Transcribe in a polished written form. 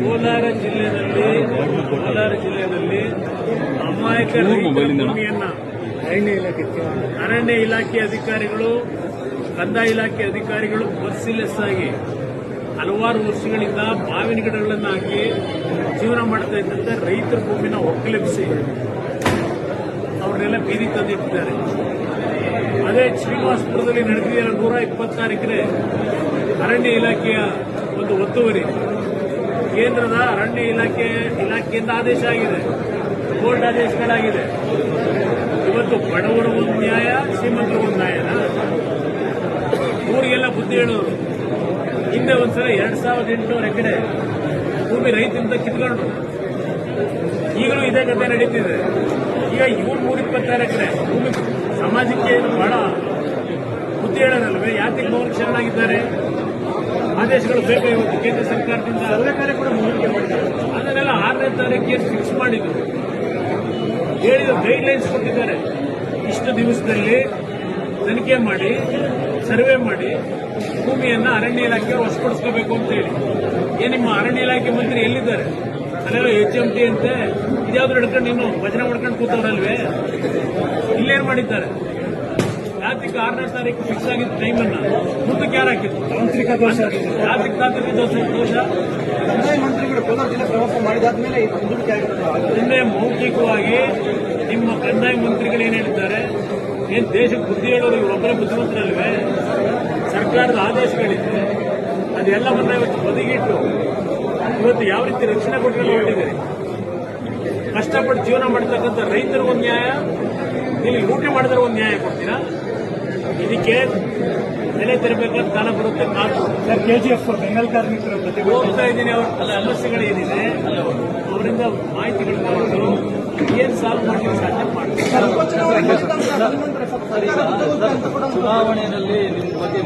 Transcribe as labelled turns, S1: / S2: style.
S1: ಕೋಲಾರ ಜಿಲ್ಲೆಯಲ್ಲಿ ಅಮಾಯಕ ಭೂಮಿಯನ್ನ ಅರಣ್ಯ ಇಲಾಖೆ ಅಧಿಕಾರಿಗಳು, ಕಂದಾಯ ಇಲಾಖೆ ಅಧಿಕಾರಿಗಳು ಮರ್ಸಿಲೆಸ್ ಆಗಿ ಹಲವಾರು ವರ್ಷಗಳಿಂದ ಮಾವಿನ ಗಿಡಗಳನ್ನು ಹಾಕಿ ಜೀವನ ಮಾಡ್ತಾ ಇದ್ದಂತೆ ರೈತರ ಭೂಮಿನ ಒಕ್ಕಲೆಬ್ಬಿಸಿ ಅವ್ರನ್ನೆಲ್ಲ ಬೀದಿ ತಂದಿಟ್ಟಿದ್ದಾರೆ. ಅದೇ ಶ್ರೀನಿವಾಸಪುರದಲ್ಲಿ ನಡೆದಿದೆ 126 ಎಕರೆ ಅರಣ್ಯ ಇಲಾಖೆಯ ಒಂದು ಒತ್ತುವರಿ. ಕೇಂದ್ರದ ಅರಣ್ಯ ಇಲಾಖೆಯಿಂದ ಆದೇಶ ಆಗಿದೆ, ಕೋರ್ಟ್ ಆದೇಶಗಳಾಗಿದೆ. ಇವತ್ತು ಬಡವರ ಒಂದು ನ್ಯಾಯ, ಶ್ರೀಮಂತರ ಒಂದು ನ್ಯಾಯನ ಊರಿಗೆಲ್ಲ ಬುದ್ಧಿ ಹೇಳೋರು. ಹಿಂದೆ ಒಂದ್ಸಲ 2800 ಎಕರೆ ಭೂಮಿ ರೈತರಿಂದ ಕಿತ್ಕೊಂಡ್ರು. ಈಗಲೂ ಇದೇ ಕಥೆ ನಡೀತಿದೆ. ಈಗ 326 ಎಕರೆ ಭೂಮಿ ಸಮಾಜಕ್ಕೆ ಬಹಳ ಬುದ್ಧಿ ಹೇಳೋರಲ್ವೇ? ಯಾಕೆ ಮೌನ ಶರಣಾಗಿದ್ದಾರೆ? ಆದೇಶಗಳು ಬೇಕು ಇವತ್ತು ಕೇಂದ್ರ ಸರ್ಕಾರದಿಂದ. ಸರ್ಕಾರ ಕೂಡ ಮುಂದಕ್ಕೆ ಮಾಡಿದ್ದಾರೆ. ಅದನ್ನೆಲ್ಲ 6ನೇ ತಾರೀಕಿಗೆ ಫಿಕ್ಸ್ ಮಾಡಿದ್ರು, ಹೇಳಿದ್ರು, ಗೈಡ್ಲೈನ್ಸ್ ಕೊಟ್ಟಿದ್ದಾರೆ. ಇಷ್ಟು ದಿವಸದಲ್ಲಿ ತನಿಖೆ ಮಾಡಿ, ಸರ್ವೆ ಮಾಡಿ ಭೂಮಿಯನ್ನ ಅರಣ್ಯ ಇಲಾಖೆ ವಶಪಡಿಸ್ಕೋಬೇಕು ಅಂತ ಹೇಳಿ. ನಿಮ್ಮ ಅರಣ್ಯ ಇಲಾಖೆ ಮಂತ್ರಿ ಎಲ್ಲಿದ್ದಾರೆ? ಅಲ್ಲೆಲ್ಲ HMT ಅಂತೆ ಇದ್ಯಾವ್ದು ಹಿಡ್ಕೊಂಡು ಇನ್ನು ಭಜನೆ ಮಾಡ್ಕೊಂಡು ಕೂತವ್ರಲ್ವೇ? ಇಲ್ಲೇನ್ ಮಾಡಿದ್ದಾರೆ? ಯಾತಿಗೆ 6ನೇ ತಾರೀಕು ಫಿಕ್ಸ್ ಆಗಿದ್ದ ಟೈಮನ್ನ ಮುಂದಕ್ಕೆ ಯಾರು ಹಾಕಿದ್ರು? ತಾಂತ್ರಿಕ ದೋಷ. ಯಾತಿಗೆ ತಾಂತ್ರಿಕ ದೋಷ? ಕಂದಾಯ ಮಂತ್ರಿಗಳು ಕೋಲಾರ ಜಿಲ್ಲೆ ಪ್ರವಾಸ ಮಾಡಿದಾದ್ಮೇಲೆ ನಿನ್ನೆ ಮೌಖಿಕವಾಗಿ ನಿಮ್ಮ ಕಂದಾಯ ಮಂತ್ರಿಗಳು ಏನ್ ಹೇಳಿದ್ದಾರೆ? ಏನ್ ದೇಶಕ್ಕೆ ಬುದ್ಧಿ ಹೇಳೋರು ಇವರೊಬ್ಬರೇ ಬುದ್ಧಿವಂತರಲ್ವೇ? ಸರ್ಕಾರದ ಆದೇಶಗಳಿದೆ, ಅದೆಲ್ಲವನ್ನ ಇವತ್ತು ಬದಿಗಿಟ್ಟು ಇವತ್ತು ಯಾವ ರೀತಿ ರಕ್ಷಣೆ ಕೊಟ್ಟರೆ ಹೊರಟಿದ್ದೀರಿ? ಕಷ್ಟಪಟ್ಟು ಜೀವನ ಮಾಡ್ತಕ್ಕಂಥ ರೈತರಿಗೊಂದು ಒಂದು ನ್ಯಾಯ, ಇಲ್ಲಿ ಲೂಟಿ ಮಾಡಿದ್ರೆ ಒಂದು ನ್ಯಾಯ ಕೊಡ್ತೀರಾ? ಇದಕ್ಕೆ ಬೆಲೆ ತೆರಬೇಕಾದ ಕಾಲ ಬರುತ್ತೆ. KGF ಬೆಂಗಾಲ್ ಕಾರ್ಮಿಕರ ಹೋಗ್ತಾ ಇದ್ದೀನಿ. ಅವ್ರ ಸಮಸ್ಯೆಗಳು ಏನಿದೆ ಅವರಿಂದ ಮಾಹಿತಿಗಳು ತಗೊಂಡು ಏನ್ ಸಾಲ್ವ್ ಮಾಡಲಿಕ್ಕೆ ಸಾಧ್ಯ ಮಾಡ್ತಾರೆ.
S2: ಚುನಾವಣೆಯಲ್ಲಿ ನಿಮ್ಮ ಬಗ್ಗೆ